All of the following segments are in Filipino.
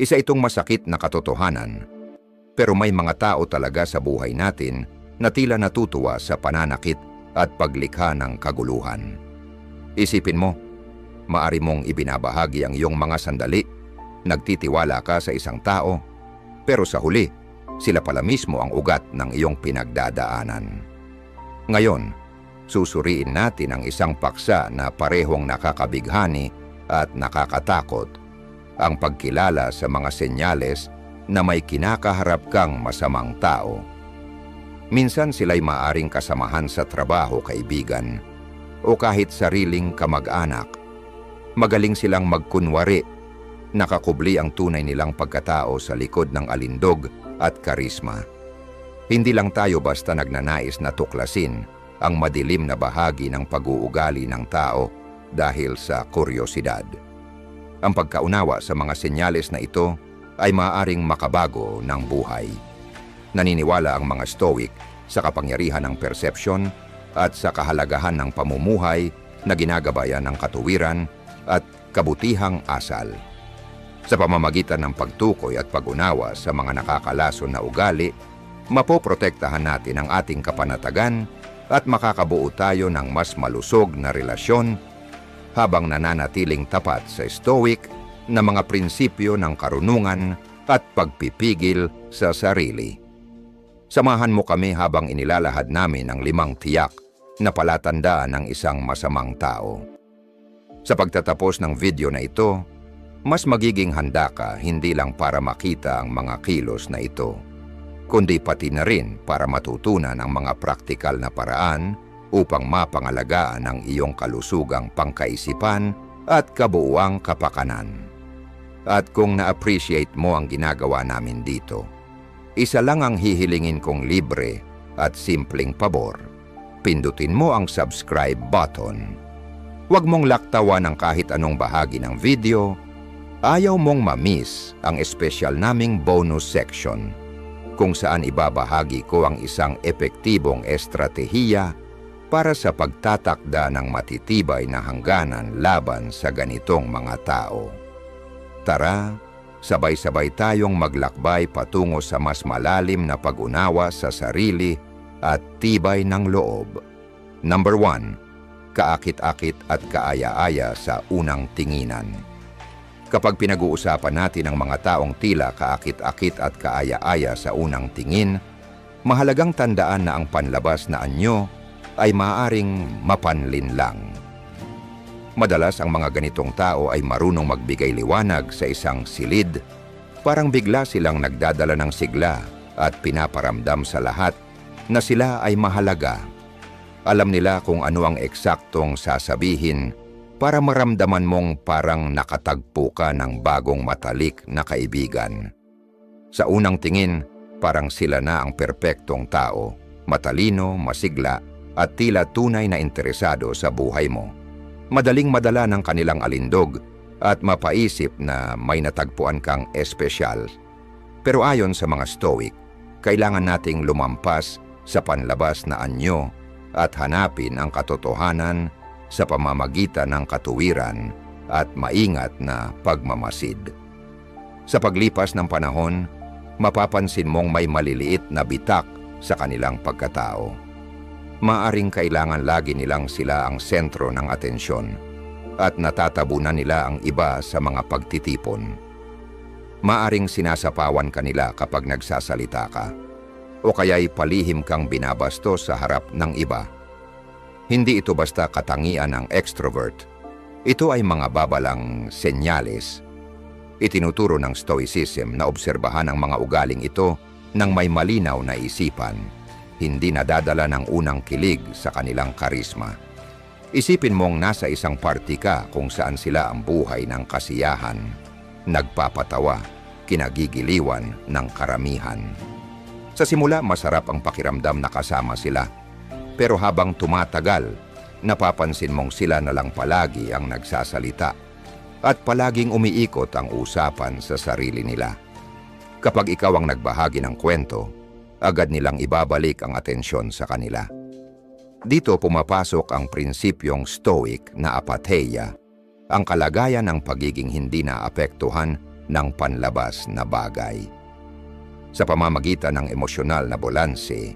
Isa itong masakit na katotohanan, pero may mga tao talaga sa buhay natin na tila natutuwa sa pananakit at paglikha ng kaguluhan. Isipin mo, maari mong ibinabahagi ang iyong mga sandali, nagtitiwala ka sa isang tao, pero sa huli, sila pala mismo ang ugat ng iyong pinagdadaanan. Ngayon, susuriin natin ang isang paksa na parehong nakakabighani at nakakatakot, ang pagkilala sa mga senyales na may kinakaharap kang masamang tao. Minsan sila'y maaring kasamahan sa trabaho, kaibigan, o kahit sariling kamag-anak. Magaling silang magkunwari, nakakubli ang tunay nilang pagkatao sa likod ng alindog at karisma. Hindi lang tayo basta nagnanais na tuklasin ang madilim na bahagi ng pag-uugali ng tao dahil sa kuryosidad. Ang pagkaunawa sa mga senyales na ito ay maaaring makabago ng buhay. Naniniwala ang mga Stoic sa kapangyarihan ng persepsyon at sa kahalagahan ng pamumuhay na ginagabayan ng katuwiran at kabutihang asal. Sa pamamagitan ng pagtukoy at pag-unawa sa mga nakakalason na ugali, mapoprotektahan natin ang ating kapanatagan at makakabuo tayo ng mas malusog na relasyon habang nananatiling tapat sa Stoic na mga prinsipyo ng karunungan at pagpipigil sa sarili. Samahan mo kami habang inilalahad namin ang 5 tiyak na palatandaan ng isang masamang tao. Sa pagtatapos ng video na ito, mas magiging handa ka hindi lang para makita ang mga kilos na ito, kundi pati na rin para matutunan ang mga praktikal na paraan upang mapangalagaan ang iyong kalusugang pangkaisipan at kabuuang kapakanan. At kung na-appreciate mo ang ginagawa namin dito, isa lang ang hihilingin kong libre at simpleng pabor. Pindutin mo ang subscribe button. Huwag mong laktawan ang kahit anong bahagi ng video. Ayaw mong ma-miss ang espesyal naming bonus section kung saan ibabahagi ko ang isang epektibong estratehiya para sa pagtatakda ng matitibay na hangganan laban sa ganitong mga tao. Tara, sabay-sabay tayong maglakbay patungo sa mas malalim na pag-unawa sa sarili at tibay ng loob. Number 1, kaakit-akit at kaaya-aya sa unang tinginan. Kapag pinag-uusapan natin ang mga taong tila kaakit-akit at kaaya-aya sa unang tingin, mahalagang tandaan na ang panlabas na anyo ay maaaring mapanlin lang. Madalas ang mga ganitong tao ay marunong magbigay liwanag sa isang silid, parang bigla silang nagdadala ng sigla at pinaparamdam sa lahat na sila ay mahalaga. Alam nila kung ano ang eksaktong sasabihin para maramdaman mong parang nakatagpo ka ng bagong matalik na kaibigan. Sa unang tingin, parang sila na ang perpektong tao, matalino, masigla, at tila tunay na interesado sa buhay mo. Madaling madala ng kanilang alindog at mapaisip na may natagpuan kang espesyal. Pero ayon sa mga Stoic, kailangan nating lumampas sa panlabas na anyo at hanapin ang katotohanan sa pamamagitan ng katuwiran at maingat na pagmamasid. Sa paglipas ng panahon, mapapansin mong may maliliit na bitak sa kanilang pagkatao. Maaring kailangan lagi nilang sila ang sentro ng atensyon at natatabunan nila ang iba sa mga pagtitipon. Maaring sinasapawan ka nila kapag nagsasalita ka, o kaya'y palihim kang binabastos sa harap ng iba. Hindi ito basta katangian ng extrovert. Ito ay mga babalang senyales. Itinuturo ng Stoicism na obserbahan ang mga ugaling ito ng may malinaw na isipan, hindi nadadala ng unang kilig sa kanilang karisma. Isipin mong nasa isang party ka kung saan sila ang buhay ng kasiyahan, nagpapatawa, kinagigiliwan ng karamihan. Sa simula, masarap ang pakiramdam na kasama sila, pero habang tumatagal, napapansin mong sila na lang palagi ang nagsasalita at palaging umiikot ang usapan sa sarili nila. Kapag ikaw ang nagbahagi ng kwento, agad nilang ibabalik ang atensyon sa kanila. Dito pumapasok ang prinsipyong Stoic na apatheia, ang kalagayan ng pagiging hindi naapektuhan ng panlabas na bagay. Sa pamamagitan ng emosyonal na balanse,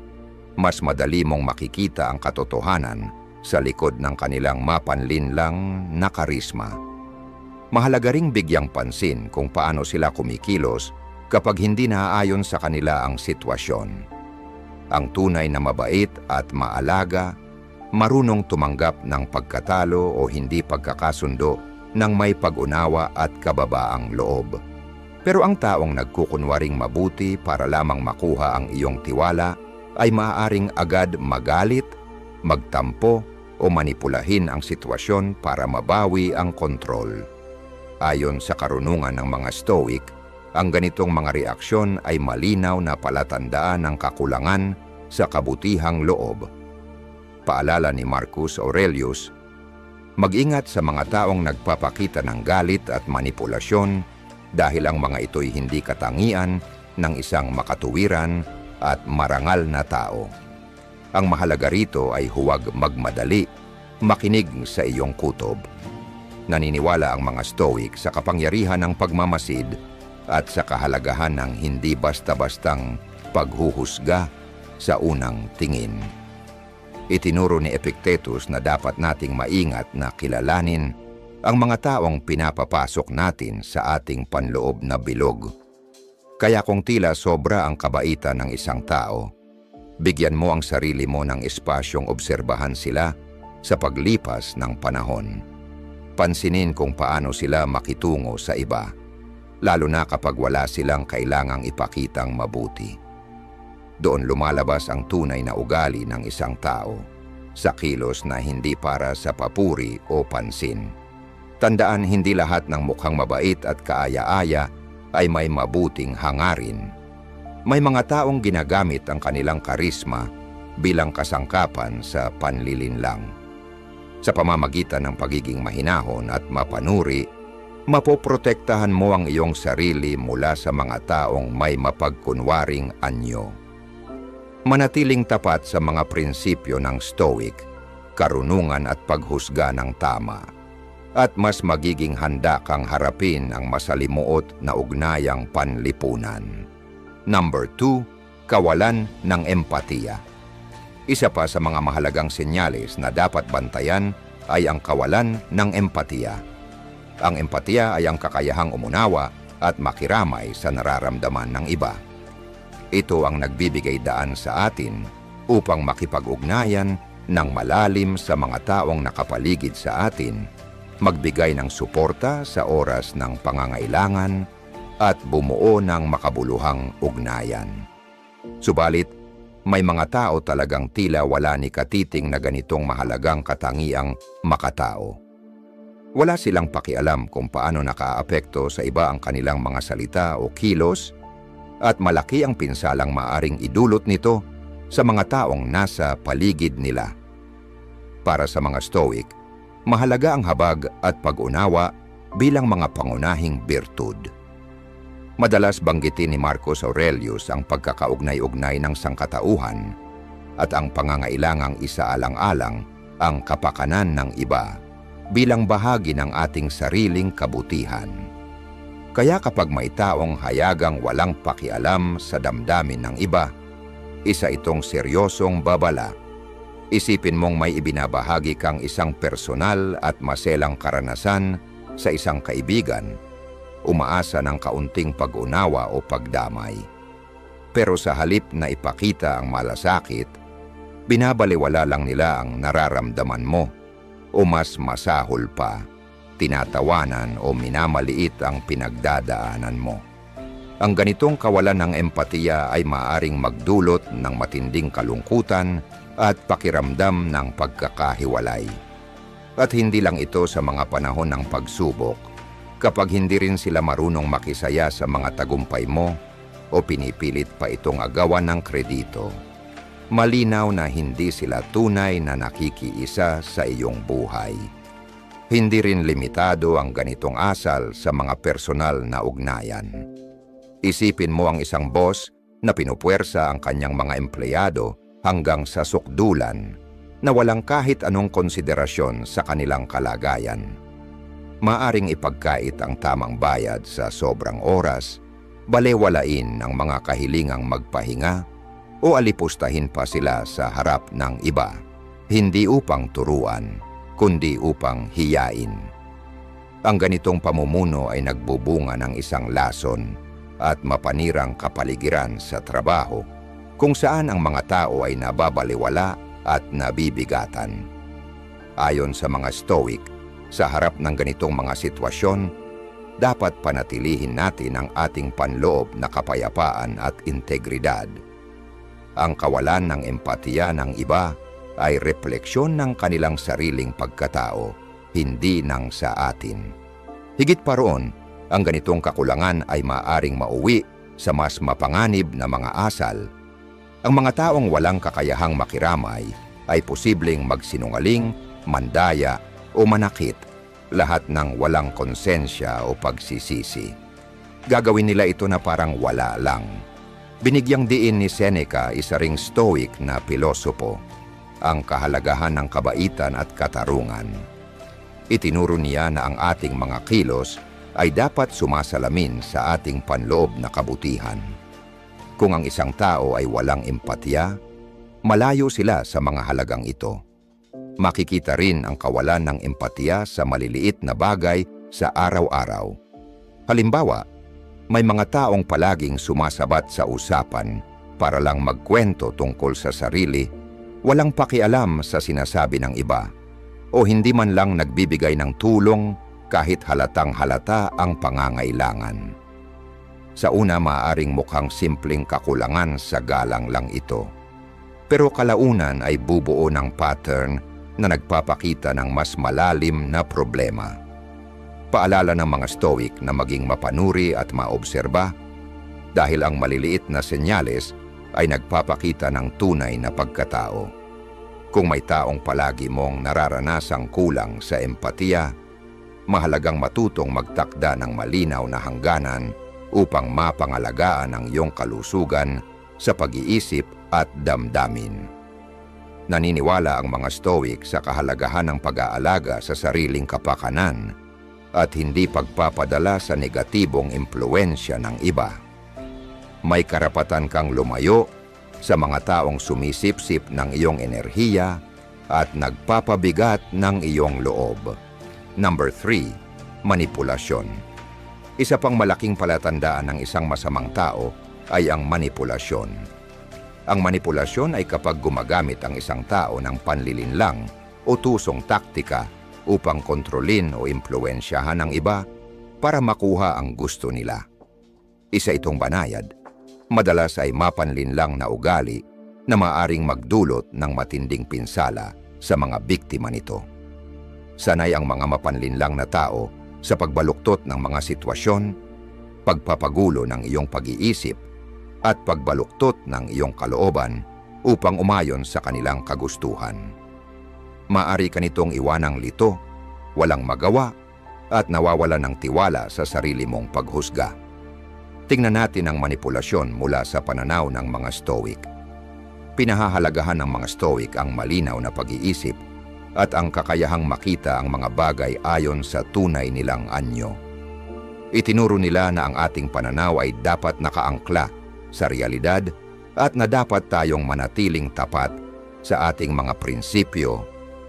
mas madali mong makikita ang katotohanan sa likod ng kanilang mapanlinlang na karisma. Mahalaga ring bigyang pansin kung paano sila kumikilos kapag hindi naaayon sa kanila ang sitwasyon. Ang tunay na mabait at maalaga, marunong tumanggap ng pagkatalo o hindi pagkakasundo ng may pag-unawa at kababaang loob. Pero ang taong nagkukunwaring mabuti para lamang makuha ang iyong tiwala ay maaaring agad magalit, magtampo o manipulahin ang sitwasyon para mabawi ang kontrol. Ayon sa karunungan ng mga Stoic, ang ganitong mga reaksyon ay malinaw na palatandaan ng kakulangan sa kabutihang loob. Paalala ni Marcus Aurelius, mag-ingat sa mga taong nagpapakita ng galit at manipulasyon dahil ang mga ito'y hindi katangian ng isang makatuwiran at marangal na tao. Ang mahalaga rito ay huwag magmadali, makinig sa iyong kutob. Naniniwala ang mga Stoic sa kapangyarihan ng pagmamasid at sa kahalagahan ng hindi basta-bastang paghuhusga sa unang tingin. Itinuro ni Epictetus na dapat nating maingat na kilalanin ang mga taong pinapapasok natin sa ating panloob na bilog. Kaya kung tila sobra ang kabaitan ng isang tao, bigyan mo ang sarili mo ng espasyong obserbahan sila sa paglipas ng panahon. Pansinin kung paano sila makitungo sa iba, lalo na kapag wala silang kailangang ipakitang mabuti. Doon lumalabas ang tunay na ugali ng isang tao, sa kilos na hindi para sa papuri o pansin. Tandaan, hindi lahat ng mukhang mabait at kaaya-aya ay may mabuting hangarin. May mga taong ginagamit ang kanilang karisma bilang kasangkapan sa panlilinlang. Sa pamamagitan ng pagiging mahinahon at mapanuri, mapoprotektahan mo ang iyong sarili mula sa mga taong may mapagkunwaring anyo. Manatiling tapat sa mga prinsipyo ng Stoic, karunungan at paghusga ng tama. At mas magiging handa kang harapin ang masalimuot na ugnayang panlipunan. Number 2, kawalan ng empatiya. Isa pa sa mga mahalagang senyales na dapat bantayan ay ang kawalan ng empatiya. Ang empatiya ay ang kakayahang umunawa at makiramay sa nararamdaman ng iba. Ito ang nagbibigay daan sa atin upang makipag-ugnayan ng malalim sa mga taong nakapaligid sa atin, magbigay ng suporta sa oras ng pangangailangan at bumuo ng makabuluhang ugnayan. Subalit, may mga tao talagang tila wala ni katiting na ganitong mahalagang katangiang makatao. Wala silang pakialam kung paano nakaapekto sa iba ang kanilang mga salita o kilos, at malaki ang pinsalang maaring idulot nito sa mga taong nasa paligid nila. Para sa mga Stoic, mahalaga ang habag at pag-unawa bilang mga pangunahing birtud. Madalas banggitin ni Marcus Aurelius ang pagkakaugnay-ugnay ng sangkatauhan at ang pangangailangang isaalang-alang ang kapakanan ng iba bilang bahagi ng ating sariling kabutihan. Kaya kapag may taong hayagang walang pakialam sa damdamin ng iba, isa itong seryosong babala. Isipin mong may ibinabahagi kang isang personal at maselang karanasan sa isang kaibigan, umaasa ng kaunting pag-unawa o pagdamay. Pero sa halip na ipakita ang malasakit, binabaliwala lang nila ang nararamdaman mo o mas masahol pa, tinatawanan o minamaliit ang pinagdadaanan mo. Ang ganitong kawalan ng empatiya ay maaaring magdulot ng matinding kalungkutan at pakiramdam ng pagkakahiwalay. At hindi lang ito sa mga panahon ng pagsubok, kapag hindi rin sila marunong makisaya sa mga tagumpay mo o pinipilit pa itong agawan ng kredito. Malinaw na hindi sila tunay na nakikiisa sa iyong buhay. Hindi rin limitado ang ganitong asal sa mga personal na ugnayan. Isipin mo ang isang boss na pinupuwersa ang kanyang mga empleyado hanggang sa sukdulan na walang kahit anong konsiderasyon sa kanilang kalagayan. Maaring ipagkait ang tamang bayad sa sobrang oras, balewalain ang mga kahilingang magpahinga, o alipustahin pa sila sa harap ng iba, hindi upang turuan, kundi upang hiyain. Ang ganitong pamumuno ay nagbubunga ng isang lason at mapanirang kapaligiran sa trabaho, kung saan ang mga tao ay nababaliwala at nabibigatan. Ayon sa mga Stoic, sa harap ng ganitong mga sitwasyon, dapat panatilihin natin ang ating panloob na kapayapaan at integridad. Ang kawalan ng empatiya ng iba ay refleksyon ng kanilang sariling pagkatao, hindi ng sa atin. Higit pa roon, ang ganitong kakulangan ay maaring mauwi sa mas mapanganib na mga asal. Ang mga taong walang kakayahang makiramay ay posibleng magsinungaling, mandaya o manakit, lahat ng walang konsensya o pagsisisi. Gagawin nila ito na parang wala lang. Binigyang diin ni Seneca, isa ring Stoic na pilosopo, ang kahalagahan ng kabaitan at katarungan. Itinuro niya na ang ating mga kilos ay dapat sumasalamin sa ating panloob na kabutihan. Kung ang isang tao ay walang empatya, malayo sila sa mga halagang ito. Makikita rin ang kawalan ng empatya sa maliliit na bagay sa araw-araw. Halimbawa, may mga taong palaging sumasabat sa usapan para lang magkwento tungkol sa sarili, walang pakialam sa sinasabi ng iba, o hindi man lang nagbibigay ng tulong kahit halatang halata ang pangangailangan. Sa una, maaaring mukhang simpleng kakulangan sa galang lang ito. Pero kalaunan ay bubuo ng pattern na nagpapakita ng mas malalim na problema. Paalala ng mga Stoic na maging mapanuri at maobserba dahil ang maliliit na senyales ay nagpapakita ng tunay na pagkatao. Kung may taong palagi mong nararanasang kulang sa empatiya, mahalagang matutong magtakda ng malinaw na hangganan upang mapangalagaan ang iyong kalusugan sa pag-iisip at damdamin. Naniniwala ang mga Stoic sa kahalagahan ng pag-aalaga sa sariling kapakanan at hindi pagpapadala sa negatibong impluensya ng iba. May karapatan kang lumayo sa mga taong sumisipsip ng iyong enerhiya at nagpapabigat ng iyong loob. Number 3, manipulasyon. Isa pang malaking palatandaan ng isang masamang tao ay ang manipulasyon. Ang manipulasyon ay kapag gumagamit ang isang tao ng panlilinlang o tusong taktika upang kontrolin o impluwensyahan ang iba para makuha ang gusto nila. Isa itong banayad. Madalas ay mapanlinlang na ugali na maaring magdulot ng matinding pinsala sa mga biktima nito. Sanay ang mga mapanlinlang na tao sa pagbaluktot ng mga sitwasyon, pagpapagulo ng iyong pag-iisip, at pagbaluktot ng iyong kalooban upang umayon sa kanilang kagustuhan. Maaari ka nitong iwanang lito, walang magawa, at nawawala ng tiwala sa sarili mong paghusga. Tingnan natin ang manipulasyon mula sa pananaw ng mga Stoic. Pinahahalagahan ng mga Stoic ang malinaw na pag-iisip at ang kakayahang makita ang mga bagay ayon sa tunay nilang anyo. Itinuro nila na ang ating pananaw ay dapat nakaangkla sa realidad at na dapat tayong manatiling tapat sa ating mga prinsipyo,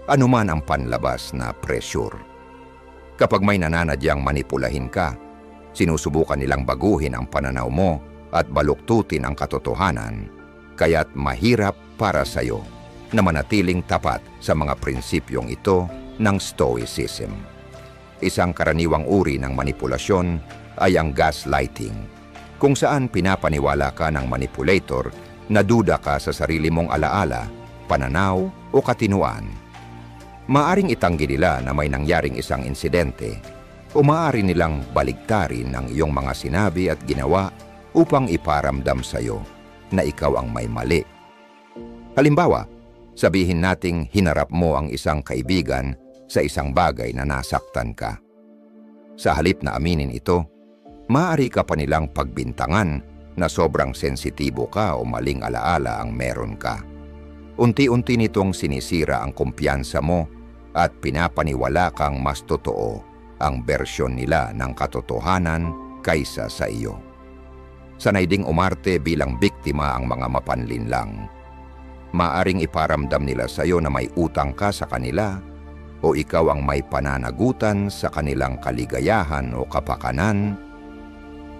anuman ang panlabas na pressure. Kapag may nananadyang manipulahin ka, sinusubukan nilang baguhin ang pananaw mo at baluktutin ang katotohanan, kaya't mahirap para sa iyo na manatiling tapat sa mga prinsipyong ito ng Stoicism. Isang karaniwang uri ng manipulasyon ay ang gaslighting, kung saan pinapaniwala ka ng manipulator na duda ka sa sarili mong alaala, pananaw o katinuan. Maaring itanggi nila na may nangyaring isang insidente o maaari nilang baligtarin ang iyong mga sinabi at ginawa upang iparamdam sa iyo na ikaw ang may mali. Halimbawa, sabihin nating hinarap mo ang isang kaibigan sa isang bagay na nasaktan ka. Sa halip na aminin ito, maaari ka pa nilang pagbintangan na sobrang sensitibo ka o maling alaala ang meron ka. Unti-unti nitong sinisira ang kumpiyansa mo at pinapaniwala kang mas totoo ang bersyon nila ng katotohanan kaysa sa iyo. Sanay ding umarte bilang biktima ang mga mapanlinlang. Maaring iparamdam nila sa iyo na may utang ka sa kanila o ikaw ang may pananagutan sa kanilang kaligayahan o kapakanan.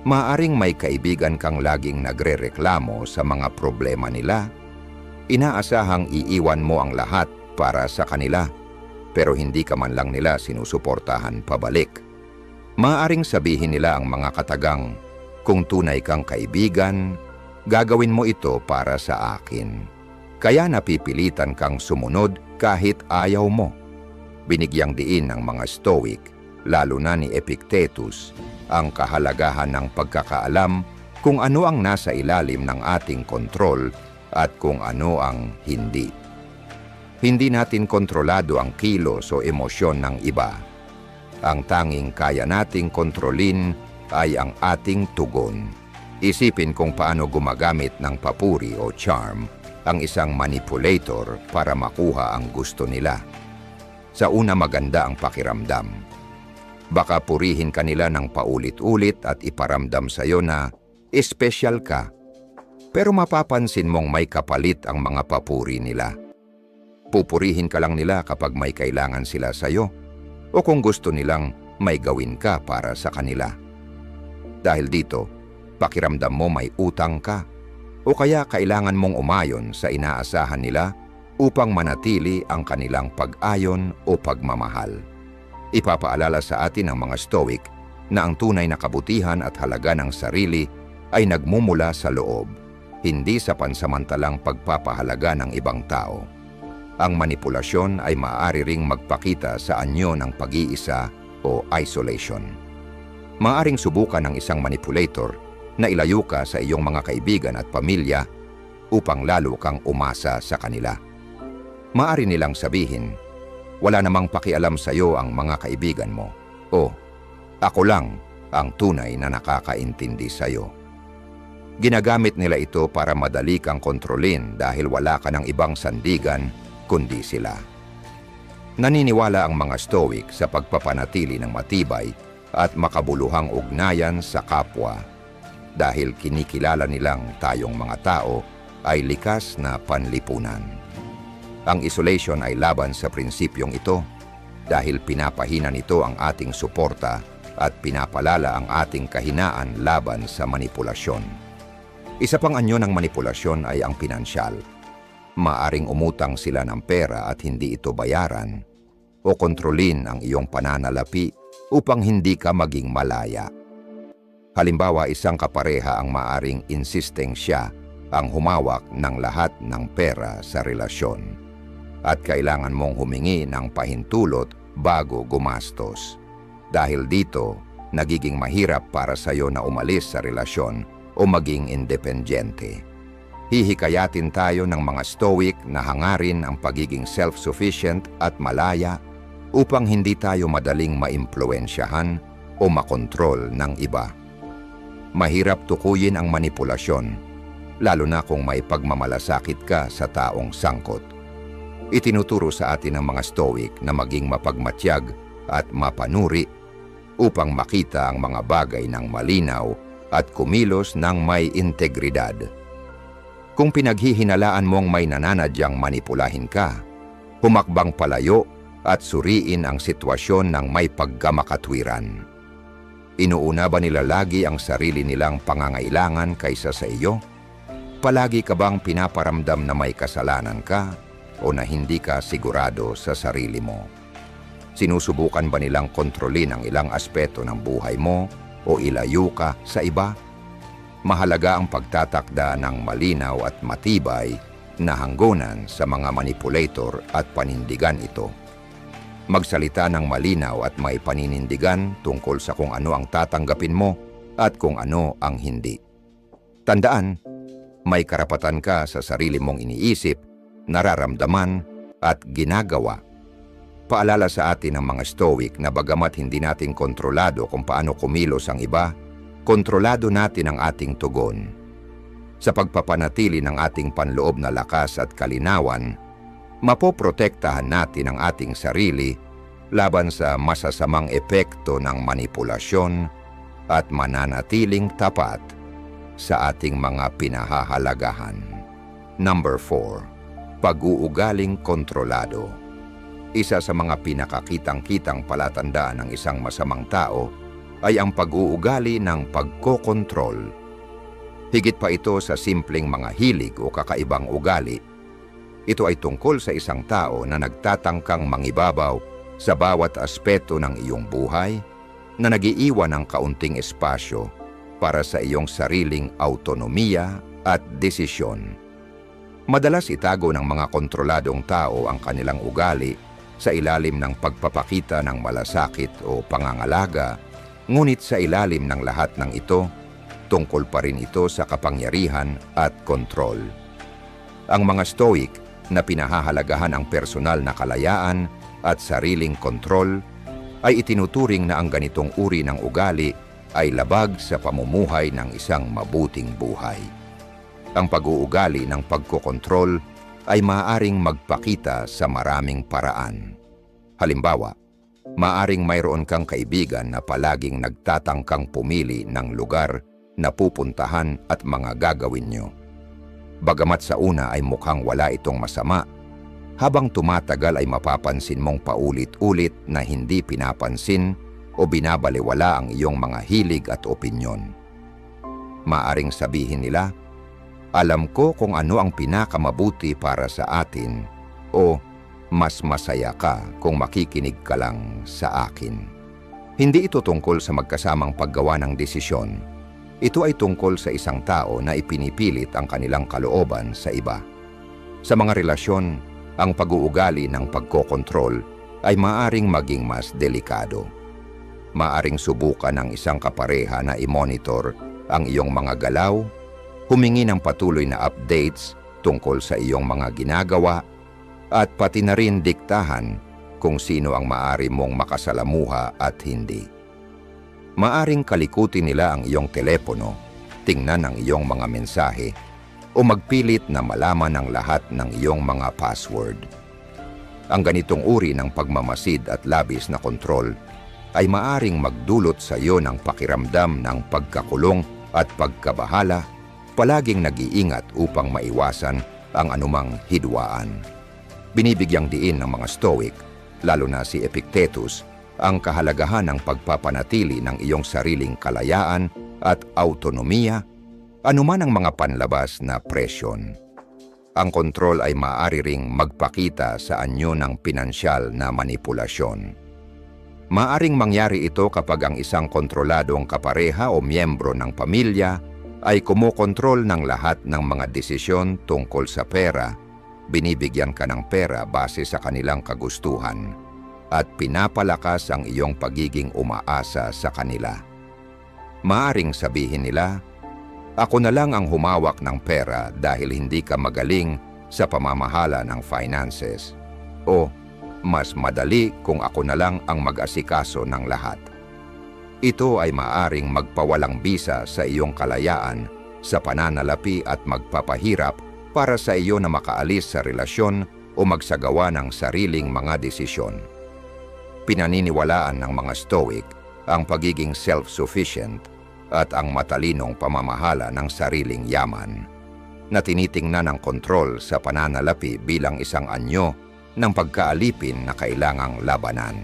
Maaring may kaibigan kang laging nagrereklamo sa mga problema nila. Inaasahang iiwan mo ang lahat para sa kanila, pero hindi ka man lang nila sinusuportahan pabalik. Maaring sabihin nila ang mga katagang, kung tunay kang kaibigan, gagawin mo ito para sa akin. Kaya napipilitan kang sumunod kahit ayaw mo. Binigyang diin ng mga Stoic, lalo na ni Epictetus, ang kahalagahan ng pagkakaalam kung ano ang nasa ilalim ng ating kontrol at kung ano ang hindi. Hindi natin kontrolado ang kilos o emosyon ng iba. Ang tanging kaya nating kontrolin ay ang ating tugon. Isipin kung paano gumagamit ng papuri o charm ang isang manipulator para makuha ang gusto nila. Sa una, maganda ang pakiramdam. Baka purihin ka nila ng paulit-ulit at iparamdam sa iyo na espesyal ka. Pero mapapansin mong may kapalit ang mga papuri nila. Pupurihin ka lang nila kapag may kailangan sila sa iyo o kung gusto nilang may gawin ka para sa kanila. Dahil dito, pakiramdam mo may utang ka o kaya kailangan mong umayon sa inaasahan nila upang manatili ang kanilang pag-ayon o pagmamahal. Ipapaalala sa atin ng mga Stoic na ang tunay na kabutihan at halaga ng sarili ay nagmumula sa loob, hindi sa pansamantalang pagpapahalaga ng ibang tao. Ang manipulasyon ay maaari ring magpakita sa anyo ng pag-iisa o isolation. Maaring subukan ng isang manipulator na ilayo ka sa iyong mga kaibigan at pamilya upang lalo kang umasa sa kanila. Maaari nilang sabihin, wala namang pakialam sa iyo ang mga kaibigan mo, o ako lang ang tunay na nakakaintindi sa iyo. Ginagamit nila ito para madali kang kontrolin dahil wala ka ng ibang sandigan kundi sila. Naniniwala ang mga Stoic sa pagpapanatili ng matibay at makabuluhang ugnayan sa kapwa dahil kinikilala nilang tayong mga tao ay likas na panlipunan. Ang isolation ay laban sa prinsipyong ito dahil pinapahina nito ang ating suporta at pinapalala ang ating kahinaan laban sa manipulasyon. Isa pang anyo ng manipulasyon ay ang pinansyal. Maaring umutang sila ng pera at hindi ito bayaran o kontrolin ang iyong pananalapi upang hindi ka maging malaya. Halimbawa, isang kapareha ang maaring insisteng siya ang humawak ng lahat ng pera sa relasyon at kailangan mong humingi ng pahintulot bago gumastos. Dahil dito, nagiging mahirap para sa iyo na umalis sa relasyon o maging independyente. Hihikayatin tayo ng mga Stoic na hangarin ang pagiging self-sufficient at malaya upang hindi tayo madaling maimpluwensyahan o makontrol ng iba. Mahirap tukuyin ang manipulasyon, lalo na kung may pagmamalasakit ka sa taong sangkot. Itinuturo sa atin ng mga Stoic na maging mapagmatyag at mapanuri upang makita ang mga bagay ng malinaw at kumilos ng may integridad. Kung pinaghihinalaan mong may nananadyang manipulahin ka, humakbang palayo at suriin ang sitwasyon ng may pagkamakatwiran. Inuuna ba nila lagi ang sarili nilang pangangailangan kaysa sa iyo? Palagi ka bang pinaparamdam na may kasalanan ka o na hindi ka sigurado sa sarili mo? Sinusubukan ba nilang kontrolin ang ilang aspeto ng buhay mo o ilayo ka sa iba? Mahalaga ang pagtatakda ng malinaw at matibay na hangganan sa mga manipulator at panindigan ito. Magsalita ng malinaw at may paninindigan tungkol sa kung ano ang tatanggapin mo at kung ano ang hindi. Tandaan, may karapatan ka sa sarili mong iniisip, nararamdaman at ginagawa. Paalala sa atin ng mga Stoic na bagamat hindi natin kontrolado kung paano kumilos ang iba, kontrolado natin ang ating tugon. Sa pagpapanatili ng ating panloob na lakas at kalinawan, mapoprotektahan natin ang ating sarili laban sa masasamang epekto ng manipulasyon at mananatiling tapat sa ating mga pinahahalagahan. Number 4. Pag-uugaling kontrolado. Isa sa mga pinakakitang-kitang palatandaan ng isang masamang tao ay ang pag-uugali ng pagkokontrol. Higit pa ito sa simpleng mga hilig o kakaibang ugali. Ito ay tungkol sa isang tao na nagtatangkang mangibabaw sa bawat aspeto ng iyong buhay, na nag-iiwan ng kaunting espasyo para sa iyong sariling autonomiya at desisyon. Madalas itago ng mga kontroladong tao ang kanilang ugali sa ilalim ng pagpapakita ng malasakit o pangangalaga, ngunit sa ilalim ng lahat ng ito, tungkol pa rin ito sa kapangyarihan at kontrol. Ang mga Stoic na pinahahalagahan ang personal na kalayaan at sariling kontrol ay itinuturing na ang ganitong uri ng ugali ay labag sa pamumuhay ng isang mabuting buhay. Ang pag-uugali ng pagkokontrol ay maaaring magpakita sa maraming paraan. Halimbawa, maaaring mayroon kang kaibigan na palaging nagtatangkang pumili ng lugar na pupuntahan at mga gagawin nyo. Bagamat sa una ay mukhang wala itong masama, habang tumatagal ay mapapansin mong paulit-ulit na hindi pinapansin o binabaliwala ang iyong mga hilig at opinyon. Maaring sabihin nila, "Alam ko kung ano ang pinakamabuti para sa atin," o "Mas masaya ka kung makikinig ka lang sa akin." Hindi ito tungkol sa magkasamang paggawa ng desisyon. Ito ay tungkol sa isang tao na ipinipilit ang kanilang kalooban sa iba. Sa mga relasyon, ang pag-uugali ng pagkokontrol ay maaring maging mas delikado. Maaring subukan ng isang kapareha na i-monitor ang iyong mga galaw, humingi ng patuloy na updates tungkol sa iyong mga ginagawa, at pati na rin diktahan kung sino ang maaari mong makasalamuha at hindi. Maaring kalikutin nila ang iyong telepono, tingnan ang iyong mga mensahe, o magpilit na malaman ang lahat ng iyong mga password. Ang ganitong uri ng pagmamasid at labis na kontrol ay maaring magdulot sa iyo ng pakiramdam ng pagkakulong at pagkabahala, palaging nag-iingat upang maiwasan ang anumang hidwaan. Binibigyang diin ng mga Stoic, lalo na si Epictetus, ang kahalagahan ng pagpapanatili ng iyong sariling kalayaan at autonomiya, anuman ang mga panlabas na presyon. Ang kontrol ay maaari ring magpakita sa anyo ng pinansyal na manipulasyon. Maaring mangyari ito kapag ang isang kontroladong kapareha o miyembro ng pamilya ay kumokontrol ng lahat ng mga desisyon tungkol sa pera, binibigyan ka ng pera base sa kanilang kagustuhan, at pinapalakas ang iyong pagiging umaasa sa kanila. Maaring sabihin nila, "Ako na lang ang humawak ng pera dahil hindi ka magaling sa pamamahala ng finances," o "Mas madali kung ako na lang ang mag-asikaso ng lahat." Ito ay maaring magpawalang bisa sa iyong kalayaan sa pananalapi at magpapahirap para sa iyo na makaalis sa relasyon o magsagawa ng sariling mga desisyon. Pinaniniwalaan ng mga Stoic ang pagiging self-sufficient at ang matalinong pamamahala ng sariling yaman, na tinitingnan ang kontrol sa pananalapi bilang isang anyo ng pagkaalipin na kailangang labanan.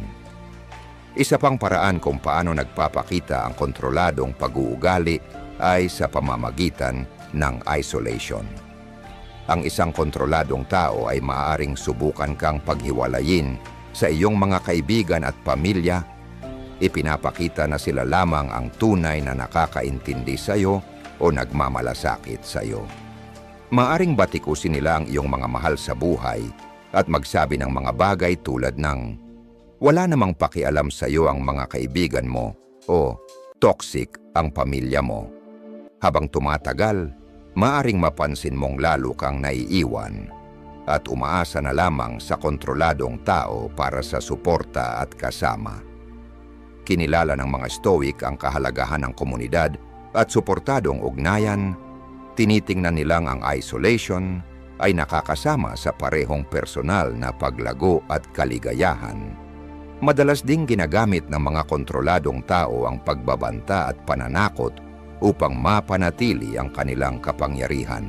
Isa pang paraan kung paano nagpapakita ang kontroladong pag-uugali ay sa pamamagitan ng isolation. Ang isang kontroladong tao ay maaaring subukan kang paghiwalayin sa iyong mga kaibigan at pamilya. Ipinapakita na sila lamang ang tunay na nakakaintindi sa iyo o nagmamalasakit sa iyo. Maaring batikusin nila ang iyong mga mahal sa buhay at magsabi ng mga bagay tulad ng, "Wala namang pakialam sa iyo ang mga kaibigan mo," o "Toxic ang pamilya mo." Habang tumatagal, maaring mapansin mong lalo kang naiiwan at umaasa na lamang sa kontroladong tao para sa suporta at kasama. Kinilala ng mga Stoic ang kahalagahan ng komunidad at suportadong ugnayan. Tinitingnan nilang ang isolation ay nakakasama sa parehong personal na paglago at kaligayahan. Madalas ding ginagamit ng mga kontroladong tao ang pagbabanta at pananakot upang mapanatili ang kanilang kapangyarihan.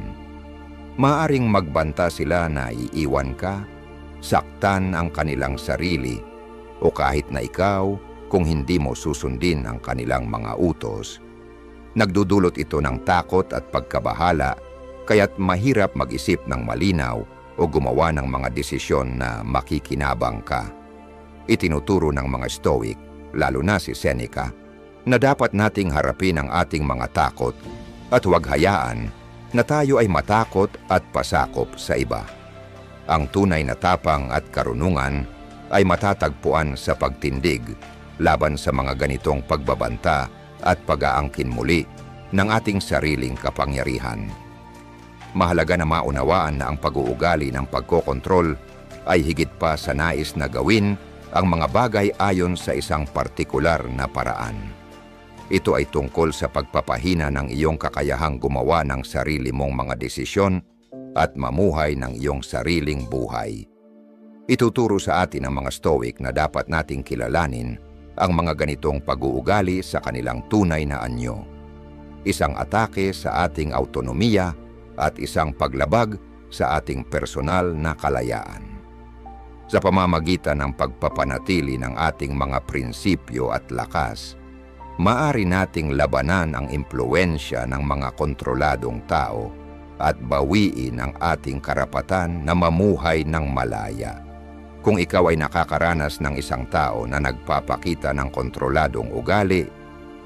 Maaring magbanta sila na iiwan ka, saktan ang kanilang sarili, o kahit na ikaw kung hindi mo susundin ang kanilang mga utos. Nagdudulot ito ng takot at pagkabahala, kaya't mahirap mag-isip ng malinaw o gumawa ng mga desisyon na makikinabang ka. Itinuturo ng mga Stoic, lalo na si Seneca, na dapat nating harapin ang ating mga takot at huwag hayaan na tayo ay matakot at pasakop sa iba. Ang tunay na tapang at karunungan ay matatagpuan sa pagtindig laban sa mga ganitong pagbabanta at pag-aangkin muli ng ating sariling kapangyarihan. Mahalaga na maunawaan na ang pag-uugali ng pagkokontrol ay higit pa sa nais na gawin ang mga bagay ayon sa isang partikular na paraan. Ito ay tungkol sa pagpapahina ng iyong kakayahang gumawa ng sarili mong mga desisyon at mamuhay ng iyong sariling buhay. Ituturo sa atin ang mga Stoic na dapat nating kilalanin ang mga ganitong pag-uugali sa kanilang tunay na anyo. Isang atake sa ating autonomiya at isang paglabag sa ating personal na kalayaan. Sa pamamagitan ng pagpapanatili ng ating mga prinsipyo at lakas, maaari nating labanan ang impluwensya ng mga kontroladong tao at bawiin ang ating karapatan na mamuhay ng malaya. Kung ikaw ay nakakaranas ng isang tao na nagpapakita ng kontroladong ugali,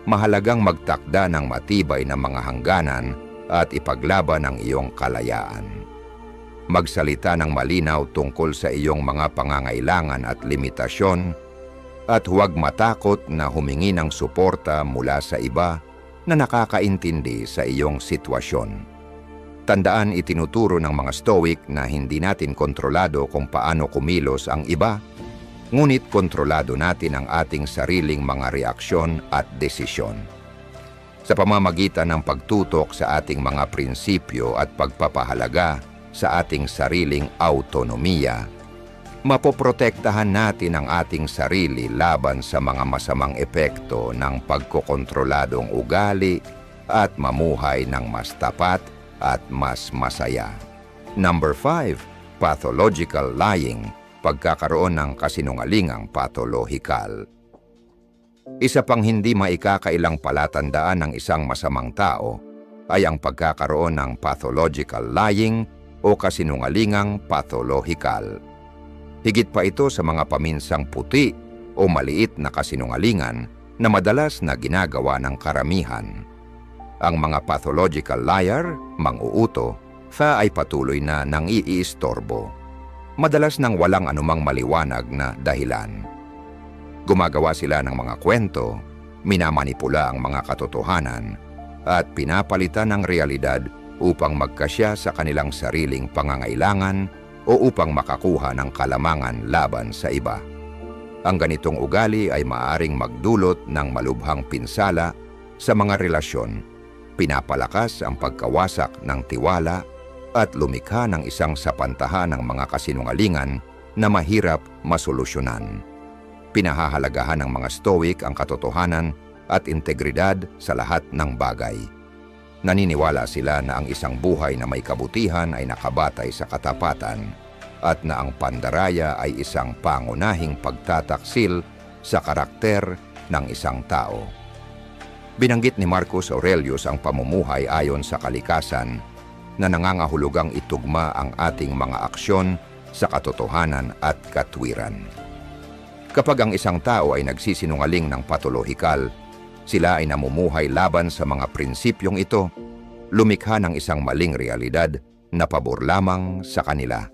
mahalagang magtakda ng matibay na mga hangganan at ipaglaban ang iyong kalayaan. Magsalita ng malinaw tungkol sa iyong mga pangangailangan at limitasyon at huwag matakot na humingi ng suporta mula sa iba na nakakaintindi sa iyong sitwasyon. Tandaan, itinuturo ng mga Stoic na hindi natin kontrolado kung paano kumilos ang iba, ngunit kontrolado natin ang ating sariling mga reaksyon at desisyon. Sa pamamagitan ng pagtutok sa ating mga prinsipyo at pagpapahalaga sa ating sariling autonomiya, mapoprotektahan natin ang ating sarili laban sa mga masamang epekto ng pagkokontroladong ugali at mamuhay ng mas tapat at mas masaya. Number 5, pathological lying, pagkakaroon ng kasinungalingang patologikal. Isa pang hindi maikakailang palatandaan ng isang masamang tao ay ang pagkakaroon ng pathological lying o kasinungalingang patologikal. Higit pa ito sa mga paminsang puti o maliit na kasinungalingan na madalas na ginagawa ng karamihan. Ang mga pathological liar, mang-uuto, ay patuloy na nang-iistorbo, madalas nang walang anumang maliwanag na dahilan. Gumagawa sila ng mga kwento, minamanipula ang mga katotohanan, at pinapalitan ng realidad upang magkasya sa kanilang sariling pangangailangan o upang makakuha ng kalamangan laban sa iba. Ang ganitong ugali ay maaaring magdulot ng malubhang pinsala sa mga relasyon, pinapalakas ang pagkawasak ng tiwala at lumikha ng isang sapantahan ng mga kasinungalingan na mahirap masolusyonan. Pinahahalagahan ng mga Stoic ang katotohanan at integridad sa lahat ng bagay. Naniniwala sila na ang isang buhay na may kabutihan ay nakabatay sa katapatan at na ang pandaraya ay isang pangunahing pagtataksil sa karakter ng isang tao. Binanggit ni Marcus Aurelius ang pamumuhay ayon sa kalikasan na nangangahulugang itugma ang ating mga aksyon sa katotohanan at katwiran. Kapag ang isang tao ay nagsisinungaling ng patologikal, sila ay namumuhay laban sa mga prinsipyong ito, lumikha ng isang maling realidad na pabor lamang sa kanila.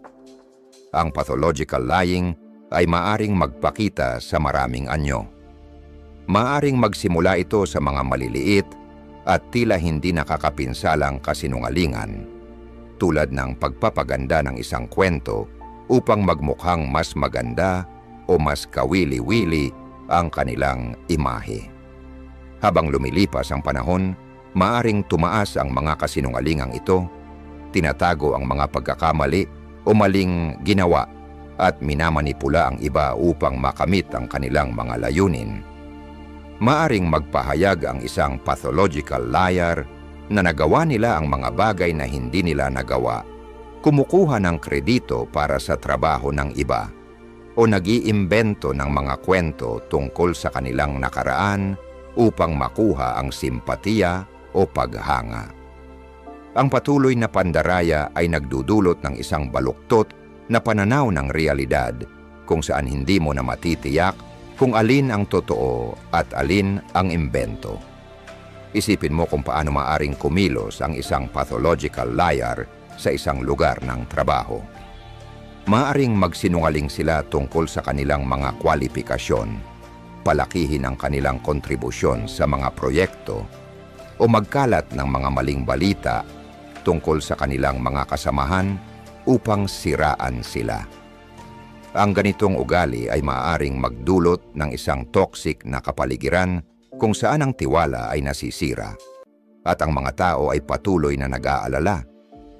Ang pathological lying ay maaring magpakita sa maraming anyo. Maaring magsimula ito sa mga maliliit at tila hindi nakakapinsalang kasinungalingan, tulad ng pagpapaganda ng isang kwento upang magmukhang mas maganda o mas kawili-wili ang kanilang imahe. Habang lumilipas ang panahon, maaring tumaas ang mga kasinungalingang ito, tinatago ang mga pagkakamali o maling ginawa, at minamanipula ang iba upang makamit ang kanilang mga layunin. Maaring magpahayag ang isang pathological liar na nagawa nila ang mga bagay na hindi nila nagawa, kumukuha ng kredito para sa trabaho ng iba, o nag-iimbento ng mga kwento tungkol sa kanilang nakaraan upang makuha ang simpatiya o paghanga. Ang patuloy na pandaraya ay nagdudulot ng isang baluktot na pananaw ng realidad kung saan hindi mo na matitiyak kung alin ang totoo at alin ang imbento. Isipin mo kung paano maaring kumilos ang isang pathological liar sa isang lugar ng trabaho. Maaring magsinungaling sila tungkol sa kanilang mga kwalifikasyon, palakihin ang kanilang kontribusyon sa mga proyekto, o magkalat ng mga maling balita tungkol sa kanilang mga kasamahan upang siraan sila. Ang ganitong ugali ay maaaring magdulot ng isang toxic na kapaligiran kung saan ang tiwala ay nasisira at ang mga tao ay patuloy na nag-aalala,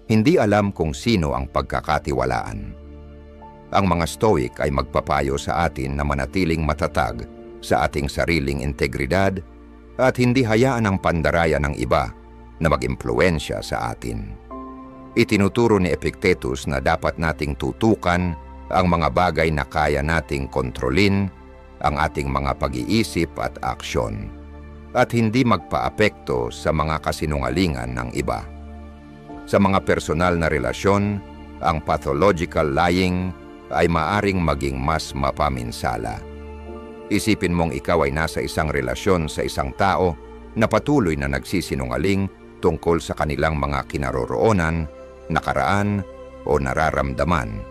hindi alam kung sino ang pagkakatiwalaan. Ang mga Stoic ay magpapayo sa atin na manatiling matatag sa ating sariling integridad at hindi hayaan ang pandaraya ng iba na mag-impluwensya sa atin. Itinuturo ni Epictetus na dapat nating tutukan ang mga bagay na kaya nating kontrolin, ang ating mga pag-iisip at aksyon, at hindi magpaapekto sa mga kasinungalingan ng iba. Sa mga personal na relasyon, ang pathological lying ay maaring maging mas mapaminsala. Isipin mong ikaw ay nasa isang relasyon sa isang tao na patuloy na nagsisinungaling tungkol sa kanilang mga kinaroroonan, nakaraan o nararamdaman.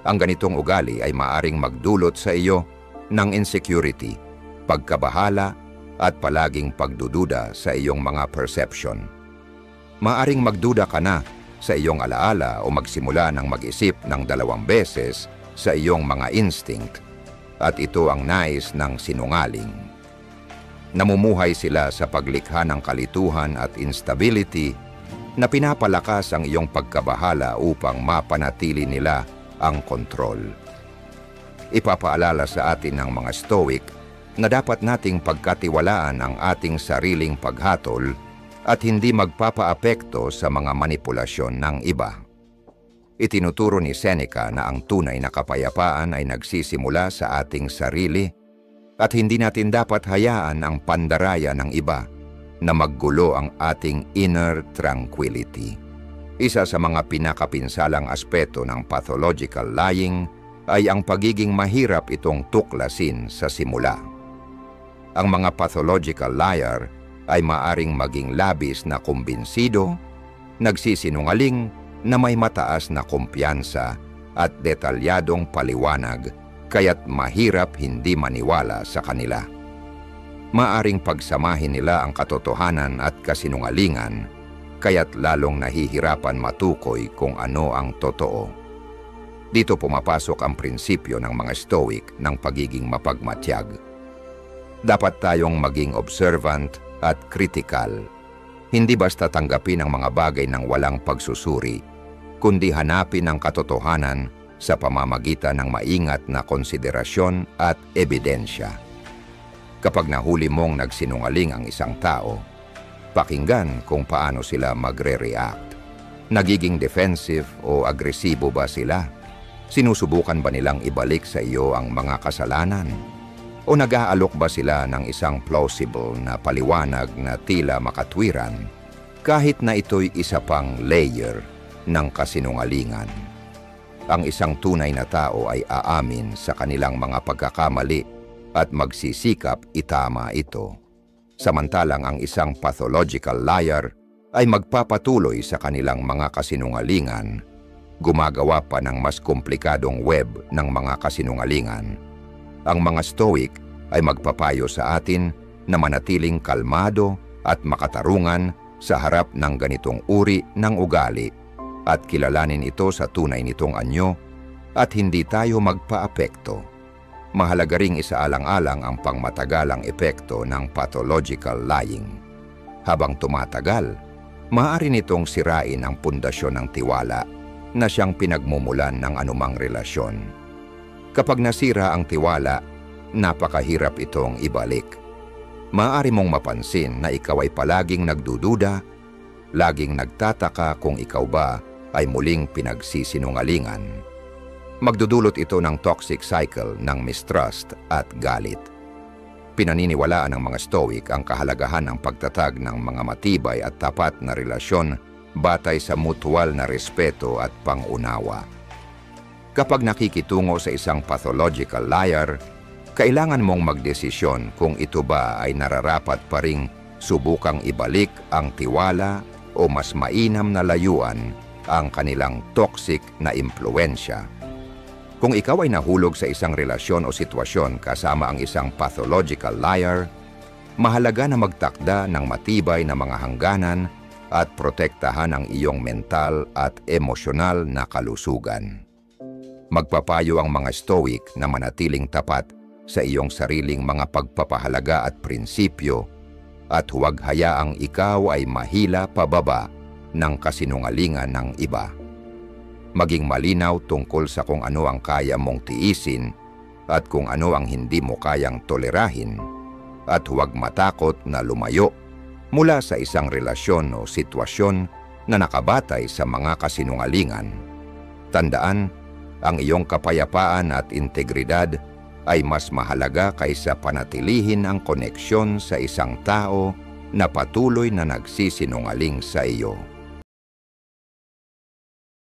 Ang ganitong ugali ay maaring magdulot sa iyo ng insecurity, pagkabahala at palaging pagdududa sa iyong mga perception. Maaring magduda ka na sa iyong alaala o magsimula ng mag-isip ng 2 beses sa iyong mga instinct, at ito ang nais ng sinungaling. Namumuhay sila sa paglikha ng kalituhan at instability na pinapalakas ang iyong pagkabahala upang mapanatili nila ang kontrol. Ipapaalala sa atin ng mga Stoic na dapat nating pagkatiwalaan ang ating sariling paghatol at hindi magpapaapekto sa mga manipulasyon ng iba. Itinuturo ni Seneca na ang tunay na kapayapaan ay nagsisimula sa ating sarili at hindi natin dapat hayaan ang pandaraya ng iba na maggulo ang ating inner tranquility. Isa sa mga pinakapinsalang aspeto ng pathological lying ay ang pagiging mahirap itong tuklasin sa simula. Ang mga pathological liar ay maaring maging labis na kumbinsido, nagsisinungaling na may mataas na kumpiyansa at detalyadong paliwanag, kaya't mahirap hindi maniwala sa kanila. Maaring pagsamahin nila ang katotohanan at kasinungalingan, kaya't lalong nahihirapan matukoy kung ano ang totoo. Dito pumapasok ang prinsipyo ng mga Stoic ng pagiging mapagmatyag. Dapat tayong maging observant at critical. Hindi basta tanggapin ang mga bagay ng walang pagsusuri, kundi hanapin ang katotohanan sa pamamagitan ng maingat na konsiderasyon at ebidensya. Kapag nahuli mong nagsinungaling ang isang tao, pakinggan kung paano sila magre-react. Nagiging defensive o agresibo ba sila? Sinusubukan ba nilang ibalik sa iyo ang mga kasalanan? O nag-aalok ba sila ng isang plausible na paliwanag na tila makatwiran, kahit na ito'y isa pang layer ng kasinungalingan? Ang isang tunay na tao ay aamin sa kanilang mga pagkakamali at magsisikap itama ito. Samantalang ang isang pathological liar ay magpapatuloy sa kanilang mga kasinungalingan, gumagawa pa ng mas komplikadong web ng mga kasinungalingan. Ang mga Stoic ay magpapayo sa atin na manatiling kalmado at makatarungan sa harap ng ganitong uri ng ugali at kilalanin ito sa tunay nitong anyo at hindi tayo magpaapekto. Mahalaga ring isaalang-alang ang pangmatagalang epekto ng pathological lying. Habang tumatagal, maaari nitong sirain ang pundasyon ng tiwala, na siyang pinagmumulan ng anumang relasyon. Kapag nasira ang tiwala, napakahirap itong ibalik. Maaari mong mapansin na ikaw ay palaging nagdududa, laging nagtataka kung ikaw ba ay muling pinagsisinungalingan. Magdudulot ito ng toxic cycle ng mistrust at galit. Pinaniniwalaan ng mga Stoic ang kahalagahan ng pagtatag ng mga matibay at tapat na relasyon batay sa mutual na respeto at pangunawa. Kapag nakikitungo sa isang pathological liar, kailangan mong magdesisyon kung ito ba ay nararapat pa ring subukang ibalik ang tiwala o mas mainam na layuan ang kanilang toxic na impluensya. Kung ikaw ay nahulog sa isang relasyon o sitwasyon kasama ang isang pathological liar, mahalaga na magtakda ng matibay na mga hangganan at protektahan ang iyong mental at emosyonal na kalusugan. Magpapayo ang mga Stoic na manatiling tapat sa iyong sariling mga pagpapahalaga at prinsipyo at huwag hayaang ikaw ay mahila pababa ng kasinungalingan ng iba. Maging malinaw tungkol sa kung ano ang kaya mong tiisin at kung ano ang hindi mo kayang tolerahin, at huwag matakot na lumayo mula sa isang relasyon o sitwasyon na nakabatay sa mga kasinungalingan. Tandaan, ang iyong kapayapaan at integridad ay mas mahalaga kaysa panatilihin ang koneksyon sa isang tao na patuloy na nagsisinungaling sa iyo.